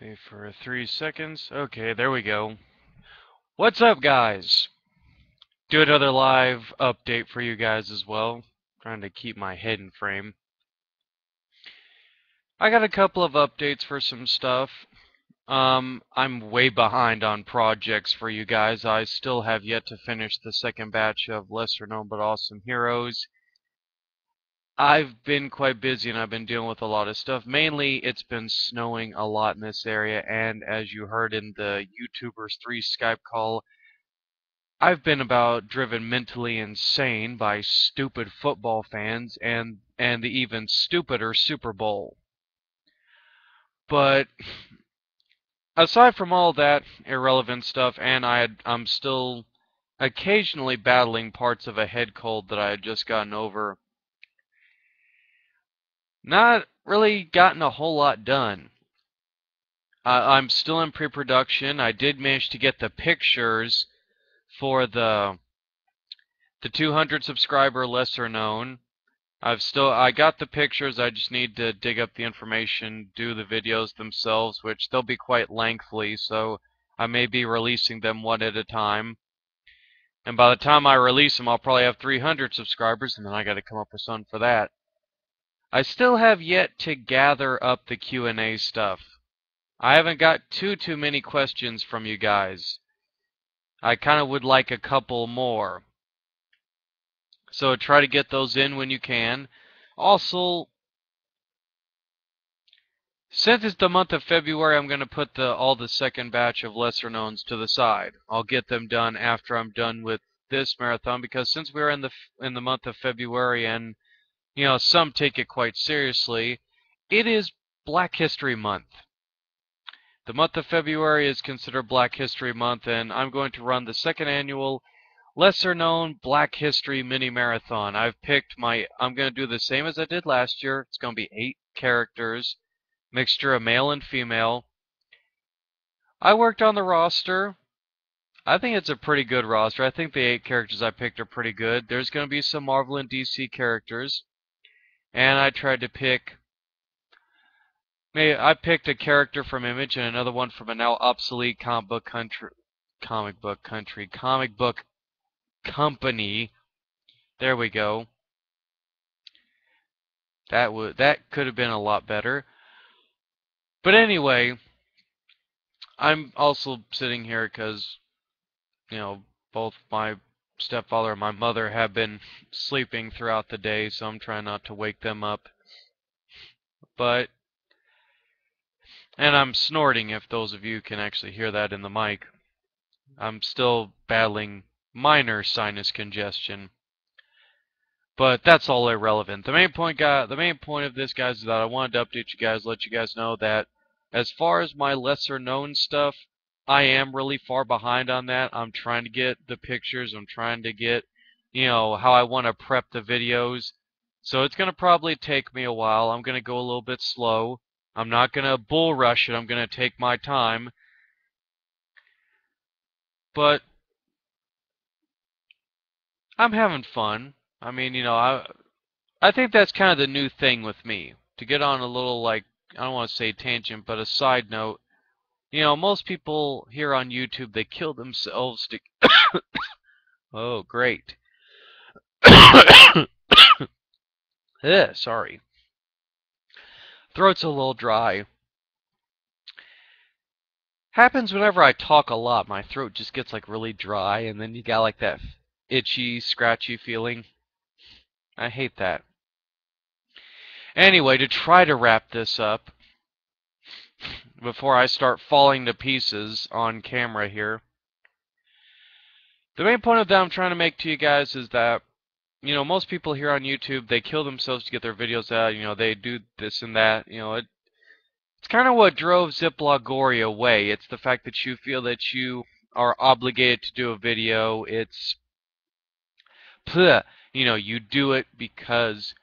Wait for 3 seconds. Okay, there we go. What's up, guys? Do another live update for you guys as well. Trying to keep my head in frame. I got a couple of updates for some stuff. I'm way behind on projects for you guys. I still have yet to finish the second batch of lesser known but awesome heroes. I've been quite busy and I've been dealing with a lot of stuff. Mainly, it's been snowing a lot in this area, and as you heard in the YouTubers 3 Skype call, I've been about driven mentally insane by stupid football fans and the even stupider Super Bowl. But aside from all that irrelevant stuff, and I'm still occasionally battling parts of a head cold that I had just gotten over, not really gotten a whole lot done. I'm still in pre-production. I did manage to get the pictures for the 200 subscriber lesser known. I got the pictures. I just need to dig up the information, do the videos themselves, which they'll be quite lengthy, so I may be releasing them one at a time. And by the time I release them, I'll probably have 300 subscribers, and then I got to come up with something for that. I still have yet to gather up the Q&A stuff. I haven't got too many questions from you guys. I kind of would like a couple more. So try to get those in when you can. Also, since it's the month of February, I'm going to put all the second batch of lesser knowns to the side. I'll get them done after I'm done with this marathon, because since we're in the month of February and some take it quite seriously, it is Black History Month. The month of February is considered Black History Month, and I'm going to run the second annual lesser known Black History mini marathon. I'm going to do the same as I did last year. It's going to be 8 characters, mixture of male and female. I worked on the roster. I think it's a pretty good roster. I think the 8 characters I picked are pretty good. There's going to be some Marvel and DC characters. And I tried to pick... I picked a character from Image and another one from a now obsolete comic book company. There we go. That could have been a lot better. But anyway, I'm also sitting here because, both my stepfather and my mother have been sleeping throughout the day, so I'm trying not to wake them up. And I'm snorting, if those of you can actually hear that in the mic. I'm still battling minor sinus congestion. But that's all irrelevant. The main point of this, guys, is that I wanted to update you guys, let you guys know that as far as my lesser known stuff, I am really far behind on that. I'm trying to get the pictures. I'm trying to get, how I want to prep the videos. So it's going to probably take me a while. I'm going to go a little bit slow. I'm not going to bull rush it. I'm going to take my time. But I'm having fun. I mean, I think that's kind of the new thing with me. To get on a little, I don't want to say tangent, but a side note. Most people here on YouTube, they kill themselves to... Oh, great. Sorry. Throat's a little dry. Happens whenever I talk a lot. My throat just gets really dry, and then you got that itchy, scratchy feeling. I hate that. Anyway, to try to wrap this up before I start falling to pieces on camera here, the main point of that I'm trying to make to you guys is that, most people here on YouTube, they kill themselves to get their videos out. They do this and that. It's kind of what drove Ziplogory away. It's the fact that you feel that you are obligated to do a video. It's, you do it because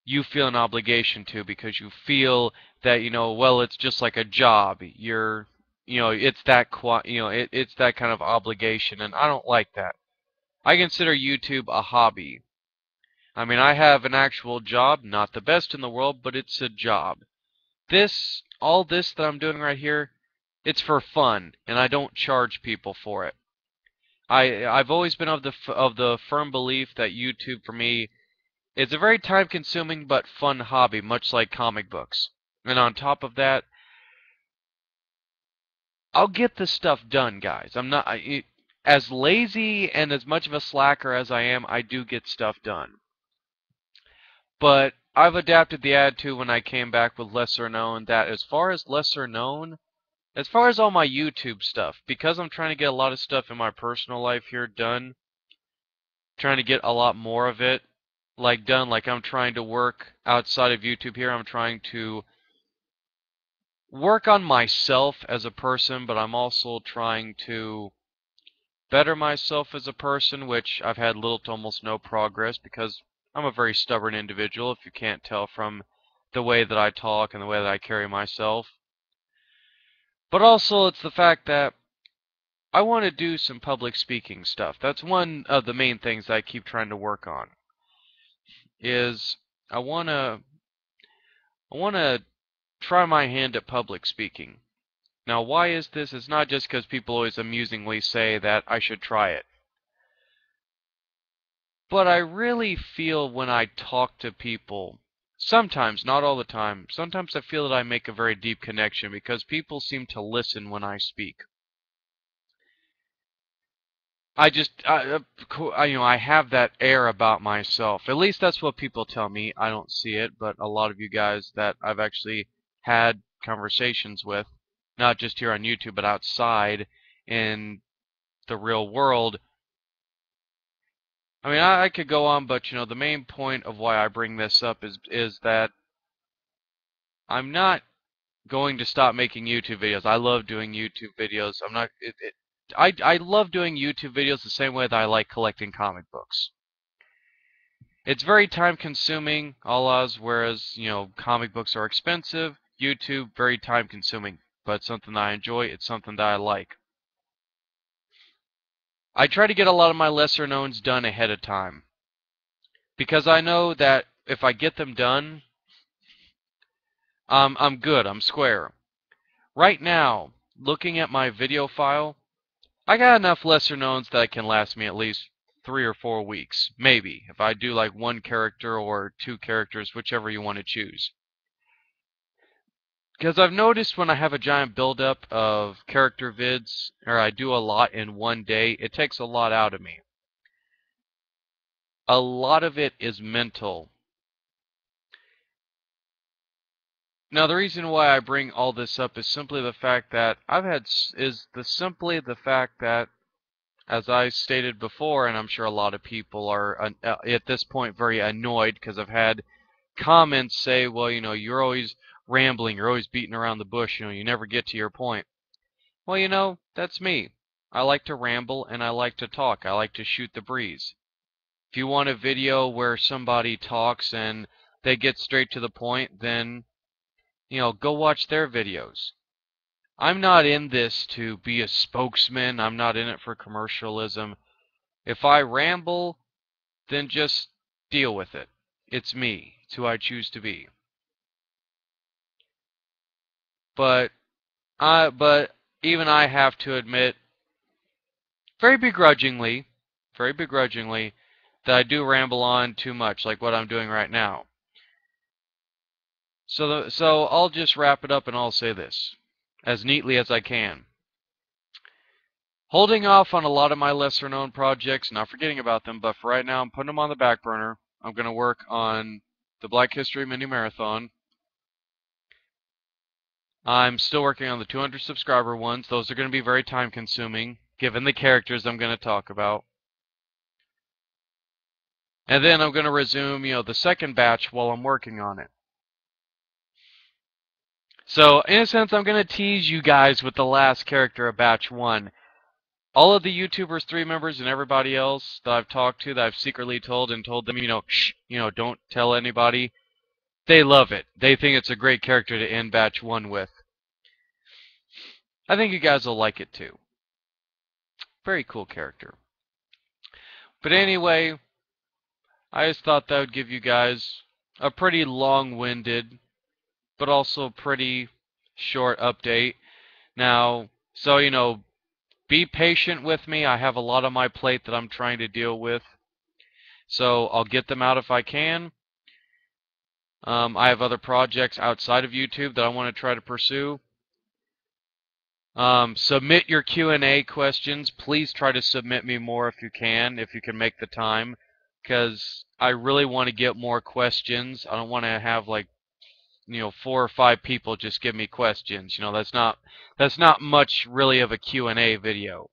you feel an obligation to, because you feel that, well, it's just like a job. It's that it's that kind of obligation, and I don't like that. I consider YouTube a hobby. I mean, I have an actual job, not the best in the world, but it's a job. all this that I'm doing right here, it's for fun, and I don't charge people for it. I've always been of the firm belief that YouTube for me is a very time-consuming but fun hobby, much like comic books. And on top of that, I'll get the stuff done, guys. I'm not as lazy and as much of a slacker as I am, I do get stuff done. But I've adapted the attitude when I came back with lesser known that as far as lesser known, as far as all my YouTube stuff, because I'm trying to get a lot of stuff in my personal life here done, trying to get a lot more of it done, like I'm trying to work outside of YouTube here. I'm trying to work on myself as a person, but I'm also trying to better myself as a person, which I've had little to almost no progress because I'm a very stubborn individual, if you can't tell from the way that I talk and the way that I carry myself. But also it's the fact that I want to do some public speaking stuff. That's one of the main things that I keep trying to work on. Is I want to try my hand at public speaking. Now, why is this? It's not just because people always amusingly say that I should try it. But I really feel when I talk to people, sometimes, not all the time, sometimes I feel that I make a very deep connection because people seem to listen when I speak. I have that air about myself. At least that's what people tell me. I don't see it, but a lot of you guys that I've actually had conversations with, not just here on YouTube, but outside in the real world. I mean, I could go on, but the main point of why I bring this up is that I'm not going to stop making YouTube videos. I love doing YouTube videos. I love doing YouTube videos the same way that I like collecting comic books. It's very time consuming, whereas, comic books are expensive. YouTube, very time consuming, but something that I enjoy, it's something that I like. I try to get a lot of my lesser knowns done ahead of time, because I know that if I get them done, I'm good, I'm square. Right now, looking at my video file, I got enough lesser knowns that can last me at least 3 or 4 weeks, maybe, if I do like one character or 2 characters, whichever you want to choose. Because I've noticed when I have a giant buildup of character vids, or I do a lot in one day, it takes a lot out of me. A lot of it is mental. Now, the reason why I bring all this up is simply the fact that as I stated before, and I'm sure a lot of people are at this point very annoyed because I've had comments say, well, you're always rambling, you're always beating around the bush, you never get to your point. Well, that's me. I like to ramble and I like to talk. I like to shoot the breeze. If you want a video where somebody talks and they get straight to the point, then, go watch their videos. I'm not in this to be a spokesman. I'm not in it for commercialism. If I ramble, then just deal with it. It's me. It's who I choose to be. But even I have to admit, very begrudgingly, that I do ramble on too much, like what I'm doing right now. So I'll just wrap it up and I'll say this, as neatly as I can. Holding off on a lot of my lesser known projects, not forgetting about them, but for right now I'm putting them on the back burner. I'm going to work on the Black History Mini Marathon. I'm still working on the 200 subscriber ones. Those are going to be very time consuming, given the characters I'm going to talk about. And then I'm going to resume, the second batch while I'm working on it. So, in a sense, I'm going to tease you guys with the last character of batch 1. All of the YouTubers, 3 members, and everybody else that I've talked to, that I've secretly told them, shh, don't tell anybody, they love it. They think it's a great character to end batch 1 with. I think you guys will like it too. Very cool character. But anyway, I just thought that would give you guys a pretty long-winded but also pretty short update. Now, so, be patient with me. I have a lot on my plate that I'm trying to deal with. So I'll get them out if I can. I have other projects outside of YouTube that I want to try to pursue. Submit your Q&A questions. Please try to submit me more if you can make the time, because I really want to get more questions. I don't want to have like, 4 or 5 people just give me questions. That's not much really of a Q&A video.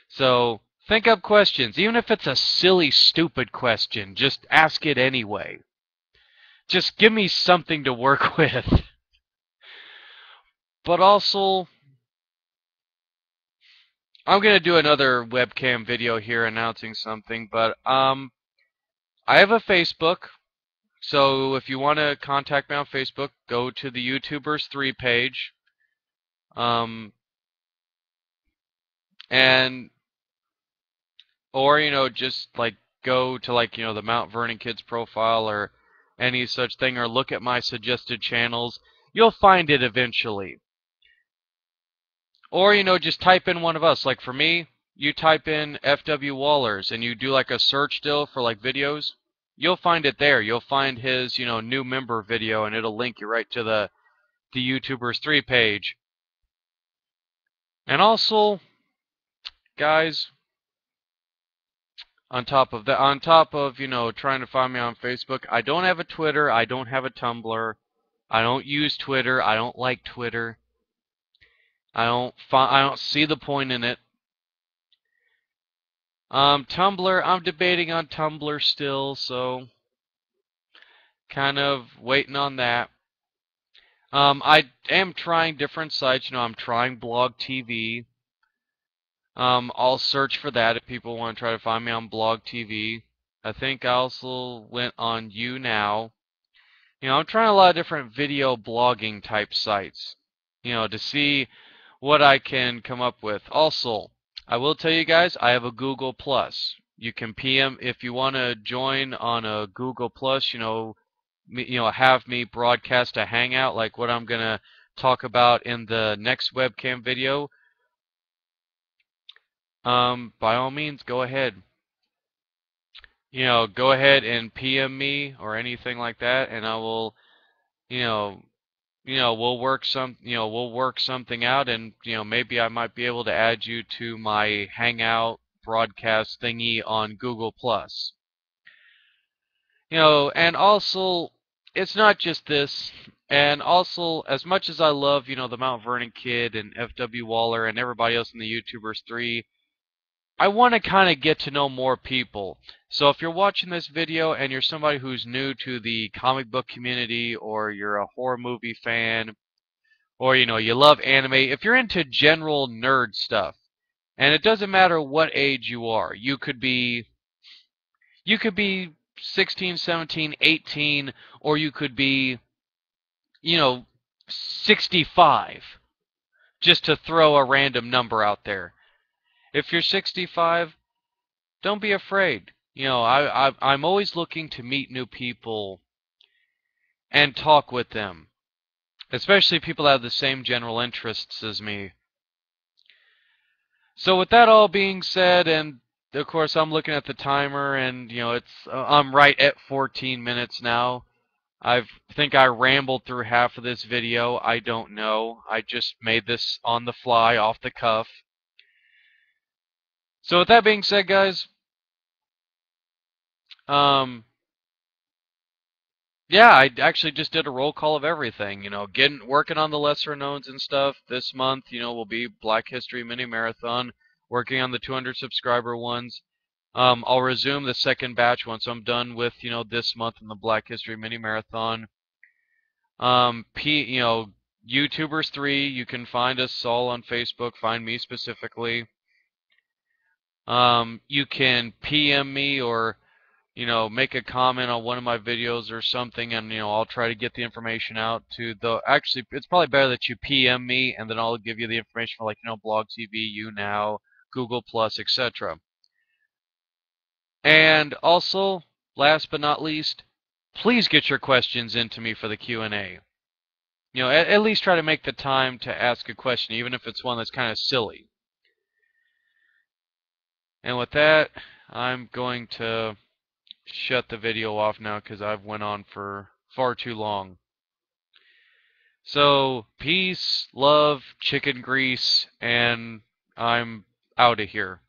So think up questions, even if it's a silly, stupid question. Just ask it anyway. Just give me something to work with. But also, I'm going to do another webcam video here announcing something, but I have a Facebook, so if you want to contact me on Facebook, go to the YouTubers 3 page, and or just like go to like the Mount Vernon Kids profile or any such thing, or look at my suggested channels. You'll find it eventually. Or, just type in one of us. Like for me, you type in FW Wallers and you do like a search still for like videos. You'll find it there. You'll find his, new member video, and it'll link you right to the YouTubers 3 page. And also, guys, on top of trying to find me on Facebook, I don't have a Twitter, I don't have a Tumblr. I don't use Twitter. I don't like Twitter. I don't see the point in it. Tumblr, I'm debating on Tumblr still, so kind of waiting on that. I am trying different sites. I'm trying Blog TV. I'll search for that if people want to try to find me on Blog TV. I think I also went on YouNow. I'm trying a lot of different video blogging type sites, to see what I can come up with. Also, I will tell you guys, I have a Google Plus. You can PM if you want to join on a Google Plus. Have me broadcast a hangout like what I'm gonna talk about in the next webcam video. By all means, go ahead. Go ahead and PM me or anything like that, and I will, we'll work something out, and maybe I might be able to add you to my hangout broadcast thingy on Google Plus. And also, it's not just this. And also, as much as I love, the Mount Vernon Kid and FW Waller and everybody else in the YouTubers 3, I want to kind of get to know more people. So if you're watching this video and you're somebody who's new to the comic book community, or you're a horror movie fan, or you love anime, if you're into general nerd stuff, and it doesn't matter what age you are, you could be 16, 17, 18, or you could be 65, just to throw a random number out there. If you're 65, don't be afraid. I'm always looking to meet new people and talk with them, especially people that have the same general interests as me. So with that all being said, and of course I'm looking at the timer, and I'm right at 14 minutes now. I think I rambled through half of this video. I don't know. I just made this on the fly, off the cuff. So with that being said, guys, yeah, I actually just did a roll call of everything. Working on the lesser knowns and stuff. This month, will be Black History Mini Marathon. Working on the 200 subscriber ones. I'll resume the second batch once I'm done with, this month in the Black History Mini Marathon. YouTubers 3, you can find us all on Facebook. Find me specifically. You can PM me or make a comment on one of my videos or something, and I'll try to get the information out to the. Actually, it's probably better that you PM me, and then I'll give you the information for Blog TV, YouNow, Google Plus, etc. And also, last but not least, please get your questions into me for the Q&A. at least try to make the time to ask a question, even if it's one that's kind of silly. And with that, I'm going to shut the video off now because I've went on for far too long. So, peace, love, chicken grease, and I'm out of here.